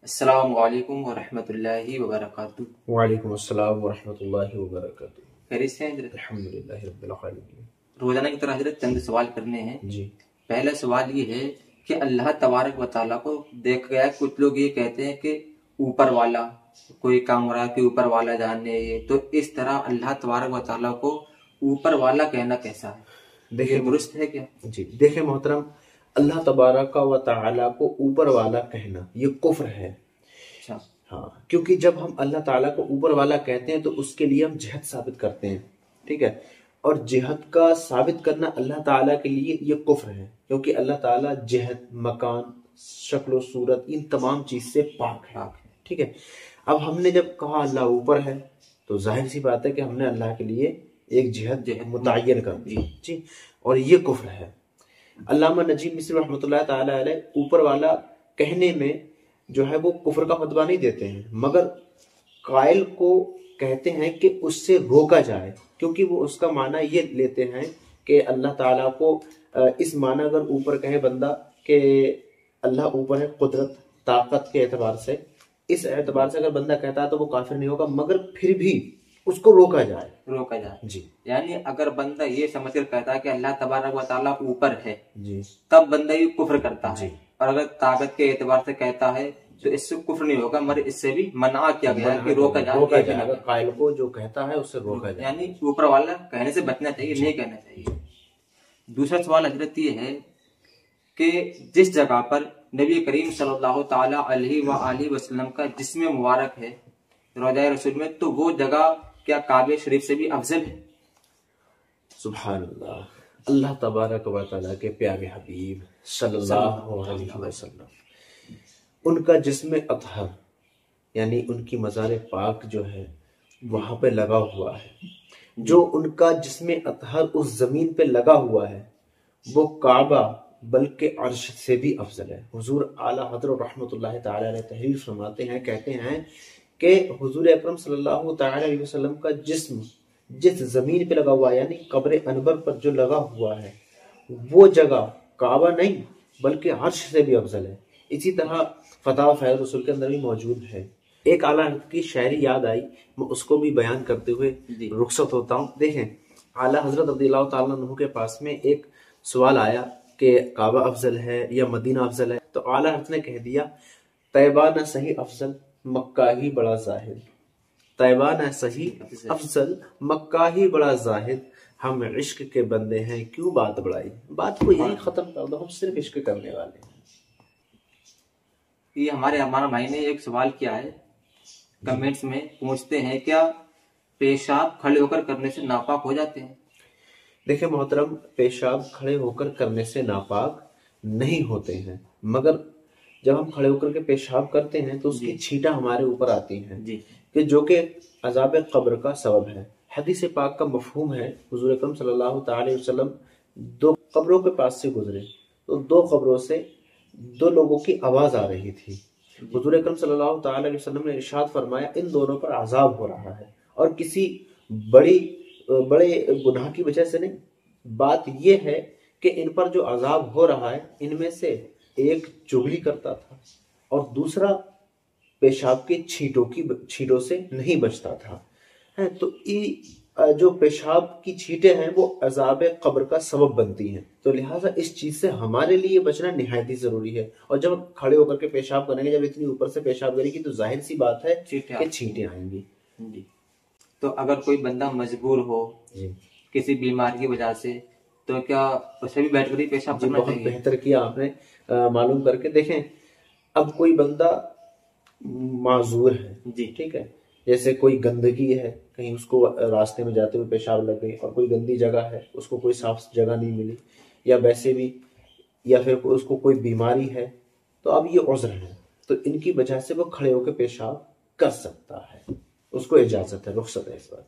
अस्सलामु अलैकुम वरहमतुल्लाहि वबरकातुहू। वालेकुम अस्सलाम वरहमतुल्लाहि वबरकातुहू। खैरियत से हैं हज़रत? अल्हम्दुलिल्लाहि रब्बिल आलमीन। रोजाना की तरह हज़रत चंद सवाल करने हैं। जी। पहला सवाल ये है कि अल्लाह तबारक व तआला को देख गया, कुछ लोग ये कहते हैं कि ऊपर वाला, कोई कमरा के ऊपर वाला जाने, ये तो इस तरह अल्लाह तबारक व तआला को ऊपर वाला कहना कैसा है? ये दुरुस्त है क्या? जी देखे मोहतरम, अल्लाह तबारक व तआला को ऊपर वाला कहना ये कुफ्र है। अच्छा। हाँ, क्योंकि जब हम अल्लाह ताला को ऊपर वाला कहते हैं तो उसके लिए हम जिहद साबित करते हैं, ठीक है। और जिहद का साबित करना अल्लाह ताला के लिए ये कुफ्र है, क्योंकि अल्लाह ताला जिहद, मकान, शक्ल सूरत, इन तमाम चीज से पाक है, ठीक है। अब हमने जब कहा अल्लाह ऊपर है तो जाहिर सी बात है कि हमने अल्लाह के लिए एक जिहद मुतय्यन कर दी जी, और ये कुफ्र है। अल्लामा नजीम मिस्री रहमतुल्लाह ताला अलैह ऊपर वाला कहने में जो है वो कुफ्र का फतवा नहीं देते हैं, मगर कायल को कहते हैं कि उससे रोका जाए, क्योंकि वो उसका माना ये लेते हैं कि अल्लाह ताला को इस माना अगर ऊपर कहे बंदा कि अल्लाह ऊपर है कुदरत ताकत के एतबार से, इस एतबार से अगर बंदा कहता है तो वो काफिर नहीं होगा, मगर फिर भी उसको रोका जाए जी। यानी अगर बंदा ये समझकर कहता है कि अल्लाह तबारक व तआला ऊपर है जी, तब बंदा ये कुफ्र करता है, जी। और अगर ताकत के एतबार से कहता है तो इससे कुफ्र नहीं होगा, मगर इससे भी मना किया गया है कि रोका जाए। कायल को जो कहता है उससे रोका जाए, यानी ऊपर वाला कहने से बचना चाहिए, नहीं कहना चाहिए। दूसरा सवाल हजरत ये है कि जिस जगह पर नबी करीम सल्लल्लाहु ताला अलैहि व आलिहि वसल्लम का जिस्म मुबारक है रोज़ा रसूल में, तो वो जगह क्या काबे शरीफ से भी अफजल है? सुभान अल्लाह। अल्लाह तबारक व तआला के प्यारे हबीब सल्लल्लाहु अलैहि वसल्लम, उनका जिस्म अतहर यानी उनकी मज़ार पाक जो है वहां पे लगा हुआ है। जो उनका जिस्म अतहर उस जमीन पे लगा हुआ है वो काबा बल्कि अर्श से भी अफजल है। हुजूर आला हज़रत रहमतुल्लाहि तआला अलैह तहरीर फरमाते हैं, कहते हैं कि हुजूर अकरम सल्लल्लाहु तआला अलैहि वसल्लम का जिस्म जिस जमीन पे लगा हुआ है यानी कब्र अनबर पर जो लगा हुआ है वो जगह काबा नहीं बल्कि अर्श से भी अफजल है। इसी तरह फतवा फैज़ रसूल के अंदर भी मौजूद है। एक आला हज़रत की शायरी याद आई, मैं उसको भी बयान करते हुए रुखसत होता हूँ। देखें, आला हज़रत रज़ियल्लाहु ताला अन्हु के पास में एक सवाल आया कि काबा अफजल है या मदीना अफजल है, तो आला हज़रत ने कह दिया तैबा न सही अफजल मक्का ही बड़ा जाहिद, तैबा न सही अफजल मक्का ही बड़ा जाहिद, हम इश्क के बंदे हैं क्यों बात बढ़ाई। बात को यही खत्म कर दो, हम सिर्फ इश्क करने वाले हैं। ये हमारा भाई ने एक सवाल किया है, कमेंट्स में पूछते हैं क्या पेशाब खड़े होकर करने से नापाक हो जाते हैं? देखिए मोहतरम, पेशाब खड़े होकर करने से नापाक नहीं होते हैं, मगर जब हम खड़े होकर के पेशाब करते हैं तो उसकी छींटा हमारे ऊपर आती हैं जी, कि जो कि अज़ाब कब्र का सबब है। हदीस पाक का मफहूम है, हुजूर अकरम सल्लल्लाहु अलैहि वसल्लम दो कब्रों के पास से गुजरे तो दो कब्रों से दो लोगों की आवाज आ रही थी। हुजूर अकरम सल्लल्लाहु अलैहि वसल्लम ने इरशाद फरमाया इन दोनों पर अजाब हो रहा है, और किसी बड़े गुनाह की वजह से नहीं। बात यह है कि इन पर जो अजाब हो रहा है इनमें से एक चुगली करता था और दूसरा पेशाब के छींटों से नहीं बचता था है। तो जो पेशाब की छींटें हैं वो अजाब कब्र का सबब बनती हैं, तो लिहाजा इस चीज से हमारे लिए बचना निहायत ही जरूरी है। और जब हम खड़े होकर के पेशाब करेंगे, जब इतनी ऊपर से पेशाब करेगी तो जाहिर सी बात है कि छींटें आएंगी जी। तो अगर कोई बंदा मजबूर हो किसी बीमारी की वजह से, तो क्या उसे भी बैठकर ही पेशाब करना चाहिए? बहुत बेहतर किया आपने मालूम करके। देखें, अब कोई बंदा माजूर है जी, ठीक है, जैसे कोई गंदगी है, कहीं उसको रास्ते में जाते हुए पेशाब लग गई, और कोई गंदी जगह है, उसको कोई साफ जगह नहीं मिली, या वैसे भी या फिर उसको कोई बीमारी है, तो अब ये उज़्र है, तो इनकी वजह से वो खड़े होकर पेशाब कर सकता है, उसको इजाजत है, रुख्सत है इस बात।